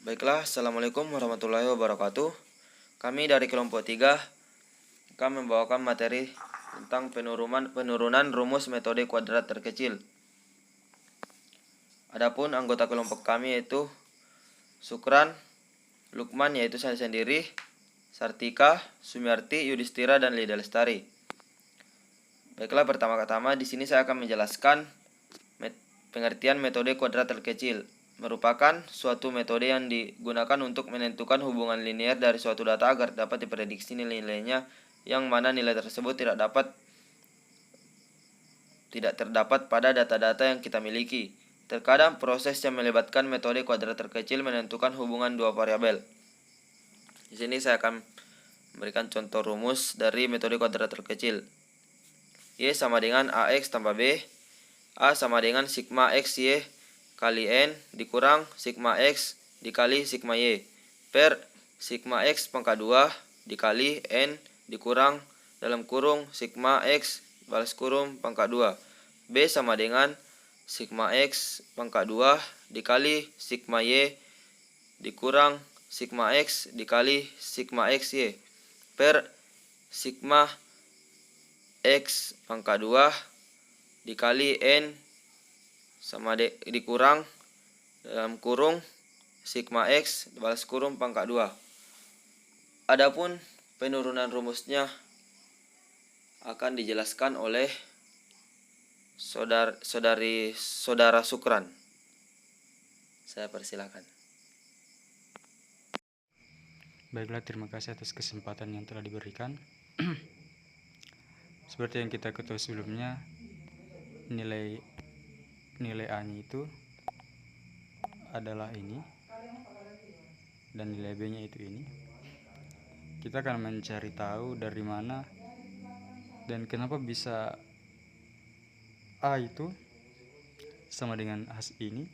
Baiklah, Assalamualaikum warahmatullahi wabarakatuh. Kami dari kelompok 3 akan membawakan materi tentang penurunan rumus metode kuadrat terkecil. Adapun anggota kelompok kami yaitu Sukran, Lukman yaitu saya sendiri, Sartika, Sumiarti, Yudhistira, dan Lida Lestari. Baiklah, pertama-tama di sini saya akan menjelaskan pengertian metode kuadrat terkecil. Merupakan suatu metode yang digunakan untuk menentukan hubungan linear dari suatu data agar dapat diprediksi nilai-nilainya, yang mana nilai tersebut tidak terdapat pada data-data yang kita miliki. Terkadang proses yang melibatkan metode kuadrat terkecil menentukan hubungan dua variabel. Di sini saya akan memberikan contoh rumus dari metode kuadrat terkecil. Y sama dengan AX tambah B. A sama dengan sigma X Y kali N dikurang sigma X dikali sigma Y per sigma X pangkat 2 dikali N dikurang dalam kurung sigma X balas kurung pangkat 2. B sama dengan sigma X pangkat 2 dikali sigma Y dikurang sigma X dikali sigma X Y per sigma X pangkat 2 dikali N dikurang dalam kurung sigma X balas kurung pangkat 2. Adapun penurunan rumusnya akan dijelaskan oleh saudara Sukran. Saya persilakan. Baiklah, terima kasih atas kesempatan yang telah diberikan. Seperti yang kita ketahui sebelumnya, nilai A-nya itu adalah ini dan nilai B-nya itu ini. Kita akan mencari tahu dari mana dan kenapa bisa A itu sama dengan ini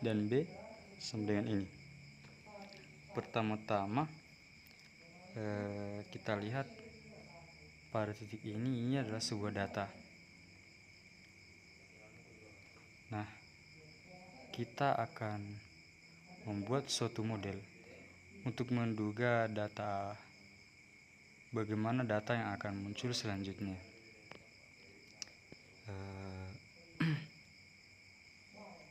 dan B sama dengan ini. Pertama-tama kita lihat pada titik ini adalah sebuah data. Nah, kita akan membuat suatu model untuk menduga bagaimana data yang akan muncul selanjutnya.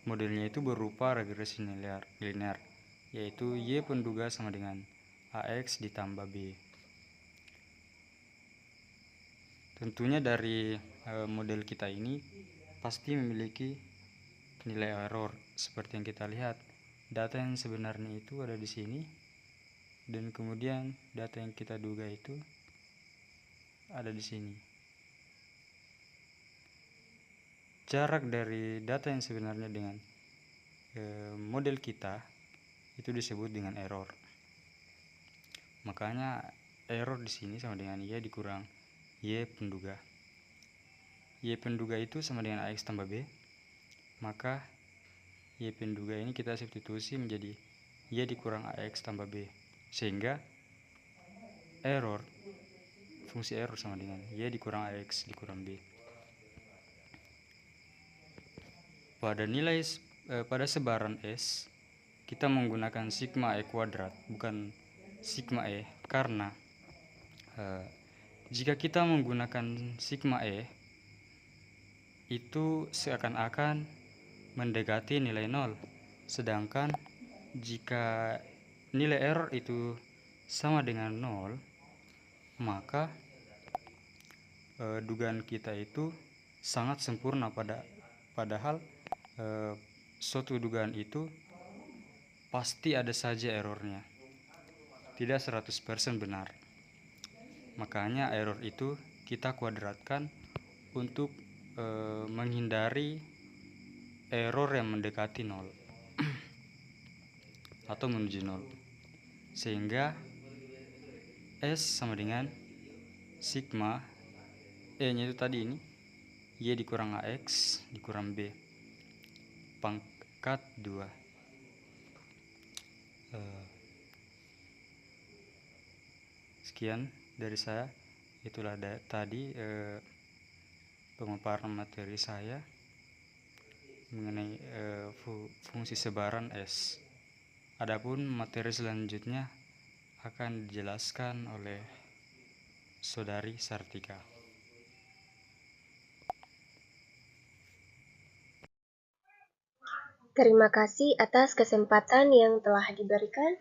Modelnya itu berupa regresi linear, yaitu Y penduga sama dengan AX ditambah B. Tentunya dari model kita ini pasti memiliki nilai error. Seperti yang kita lihat, data yang sebenarnya itu ada di sini, dan kemudian data yang kita duga itu ada di sini. Jarak dari data yang sebenarnya dengan model kita itu disebut dengan error. Makanya error di sini sama dengan Y dikurang Y penduga. Y penduga itu sama dengan AX tambah B. Maka Y penduga ini kita substitusi menjadi Y dikurang AX tambah B. Sehingga fungsi error sama dengan Y dikurang AX dikurang B. Pada sebaran S, kita menggunakan sigma E kuadrat, bukan sigma E, karena jika kita menggunakan sigma E, itu seakan-akan mendekati nilai 0. Sedangkan jika nilai error itu sama dengan 0, maka dugaan kita itu sangat sempurna. Padahal suatu dugaan itu pasti ada saja errornya, tidak 100% benar. Makanya error itu kita kuadratkan untuk menghindari error yang mendekati 0 atau menuju 0. Sehingga S sama dengan sigma E-nya itu tadi ini Y dikurang AX dikurang B pangkat 2. Sekian dari saya. Itulah tadi pemaparan materi saya mengenai fungsi sebaran S. Adapun materi selanjutnya akan dijelaskan oleh Saudari Sartika. Terima kasih atas kesempatan yang telah diberikan.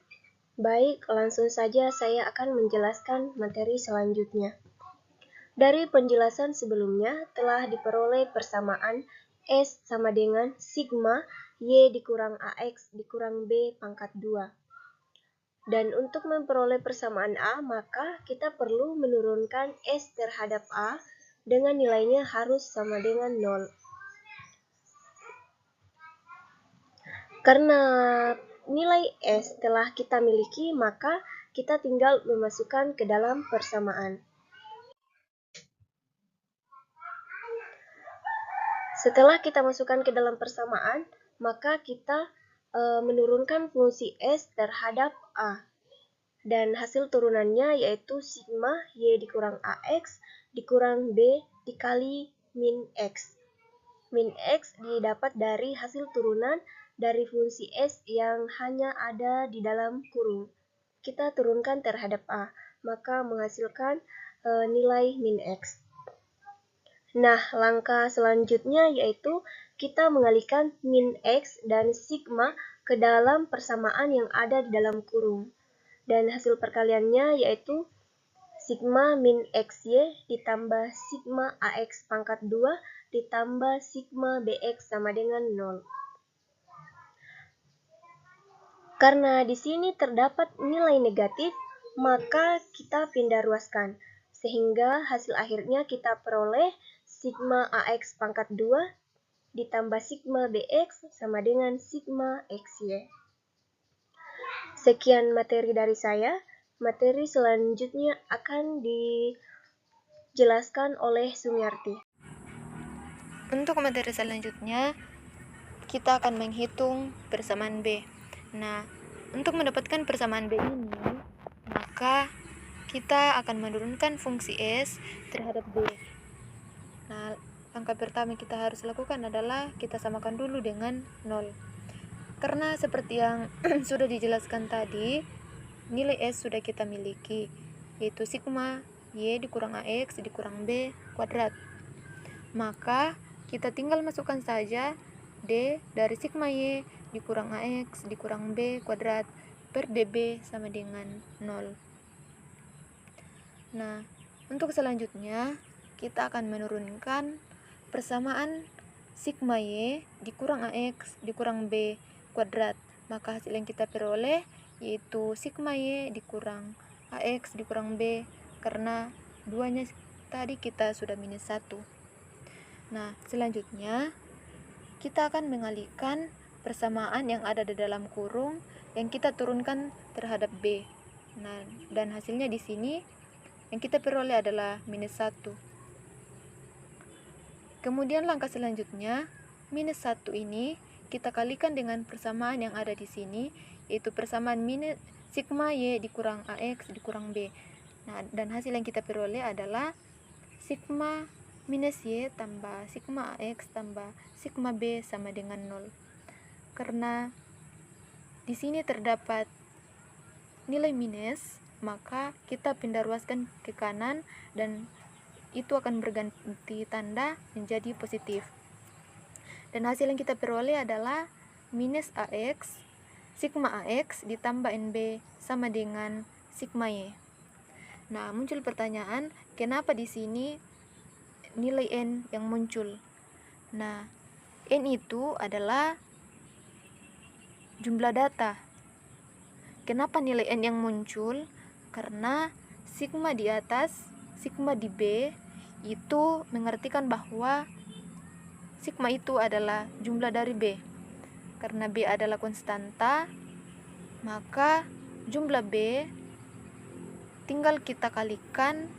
Baik, langsung saja saya akan menjelaskan materi selanjutnya. Dari penjelasan sebelumnya telah diperoleh persamaan S sama dengan sigma Y dikurang AX dikurang B pangkat 2. Dan untuk memperoleh persamaan A, maka kita perlu menurunkan S terhadap A dengan nilainya harus sama dengan 0. Karena nilai S telah kita miliki, maka kita tinggal memasukkan ke dalam persamaan. Setelah kita masukkan ke dalam persamaan, maka kita menurunkan fungsi S terhadap A. Dan hasil turunannya yaitu sigma Y dikurang AX dikurang B dikali min X. Min X didapat dari hasil turunan dari fungsi S yang hanya ada di dalam kurung. Kita turunkan terhadap A, maka menghasilkan nilai min X. Nah, langkah selanjutnya yaitu kita mengalihkan min X dan sigma ke dalam persamaan yang ada di dalam kurung. Dan hasil perkaliannya yaitu sigma min XY ditambah sigma AX pangkat 2 ditambah sigma BX sama dengan 0. Karena di sini terdapat nilai negatif, maka kita pindah ruaskan. Sehingga hasil akhirnya kita peroleh sigma AX pangkat 2 ditambah sigma BX sama dengan sigma XY. Sekian materi dari saya. Materi selanjutnya akan dijelaskan oleh Sumiarti. Untuk materi selanjutnya, kita akan menghitung persamaan B. Nah, untuk mendapatkan persamaan B ini, maka kita akan menurunkan fungsi S terhadap B. Nah, langkah pertama kita harus lakukan adalah kita samakan dulu dengan 0. Karena seperti yang sudah dijelaskan tadi, nilai S sudah kita miliki, yaitu sigma Y dikurang AX dikurang B kuadrat. Maka kita tinggal masukkan saja D dari sigma Y dikurang AX dikurang B kuadrat per DB sama dengan 0. Nah, untuk selanjutnya kita akan menurunkan persamaan sigma Y dikurang AX dikurang B kuadrat. Maka hasil yang kita peroleh yaitu sigma Y dikurang AX dikurang B, karena duanya tadi kita sudah minus 1. Nah, selanjutnya kita akan mengalihkan persamaan yang ada di dalam kurung yang kita turunkan terhadap B. Nah, dan hasilnya di sini yang kita peroleh adalah minus 1. Kemudian langkah selanjutnya, minus 1 ini kita kalikan dengan persamaan yang ada di sini, yaitu persamaan minus sigma Y dikurang AX dikurang B. Nah, dan hasil yang kita peroleh adalah sigma minus Y tambah sigma AX tambah sigma B sama dengan 0. Karena di sini terdapat nilai minus, maka kita pindah ruaskan ke kanan dan itu akan berganti tanda menjadi positif. Dan hasil yang kita peroleh adalah minus AX sigma AX ditambah NB sama dengan sigma Y. Nah, muncul pertanyaan, kenapa di sini nilai N yang muncul? Nah, N itu adalah jumlah data. Kenapa nilai N yang muncul? Karena sigma di atas, sigma di B itu mengartikan bahwa sigma itu adalah jumlah dari B. Karena B adalah konstanta, maka jumlah B tinggal kita kalikan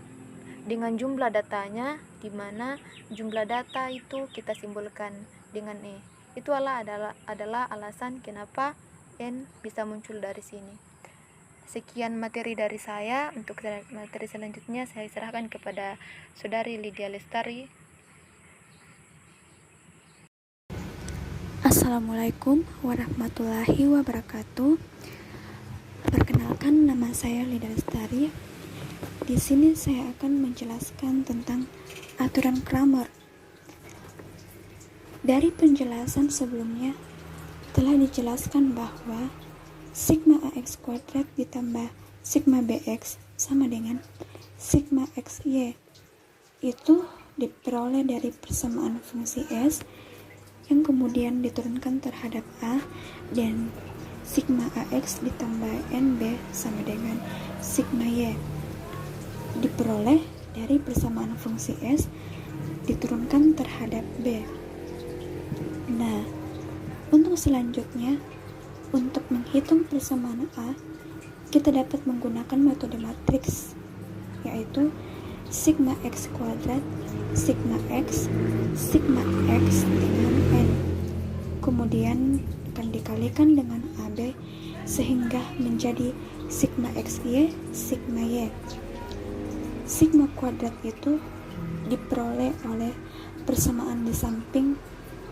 dengan jumlah datanya, di mana jumlah data itu kita simbolkan dengan E. Itu adalah alasan kenapa N bisa muncul dari sini. Sekian materi dari saya. Untuk materi selanjutnya saya serahkan kepada Saudari Lydia Lestari. Assalamualaikum warahmatullahi wabarakatuh. Perkenalkan, nama saya Lida Lestari. Di sini saya akan menjelaskan tentang aturan Kramer. Dari penjelasan sebelumnya telah dijelaskan bahwa sigma AX kuadrat ditambah sigma BX sama dengan sigma XY. Itu diperoleh dari persamaan fungsi S yang kemudian diturunkan terhadap A, dan sigma AX ditambah NB sama dengan sigma Y diperoleh dari persamaan fungsi S diturunkan terhadap B. Nah, untuk selanjutnya, untuk menghitung persamaan A, kita dapat menggunakan metode matriks, yaitu sigma X kuadrat, sigma X dengan N. Kemudian akan dikalikan dengan AB sehingga menjadi sigma XY, sigma Y. Sigma kuadrat itu diperoleh oleh persamaan di samping,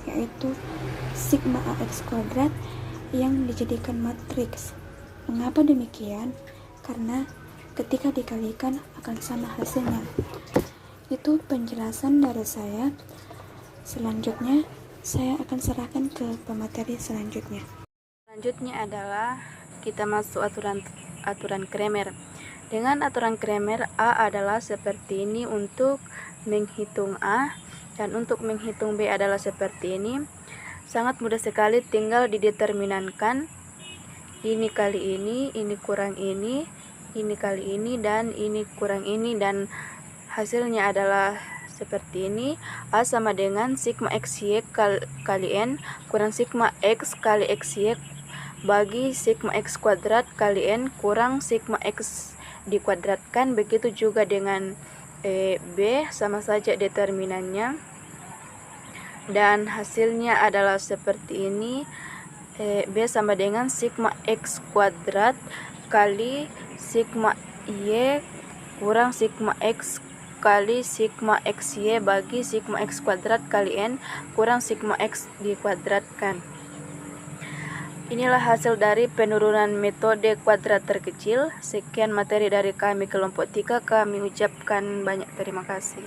yaitu sigma AX kuadrat yang dijadikan matriks. Mengapa demikian? Karena ketika dikalikan akan sama hasilnya. Itu penjelasan dari saya. Selanjutnya saya akan serahkan ke pemateri selanjutnya. Selanjutnya adalah kita masuk aturan Kramer. Dengan aturan Kramer, A adalah seperti ini untuk menghitung A, dan untuk menghitung B adalah seperti ini. Sangat mudah sekali, tinggal dideterminankan ini kali ini kurang ini kali ini, dan ini kurang ini, dan hasilnya adalah seperti ini. A sama dengan sigma XY kali N kurang sigma X kali XY bagi sigma X kuadrat kali N kurang sigma X dikuadratkan. Begitu juga dengan B, sama saja determinannya, dan hasilnya adalah seperti ini. B sama dengan sigma X kuadrat kali sigma Y kurang sigma X kali sigma XY bagi sigma X kuadrat kali N kurang sigma X dikuadratkan. Inilah hasil dari penurunan metode kuadrat terkecil. Sekian materi dari kami kelompok 3. Kami ucapkan banyak terima kasih.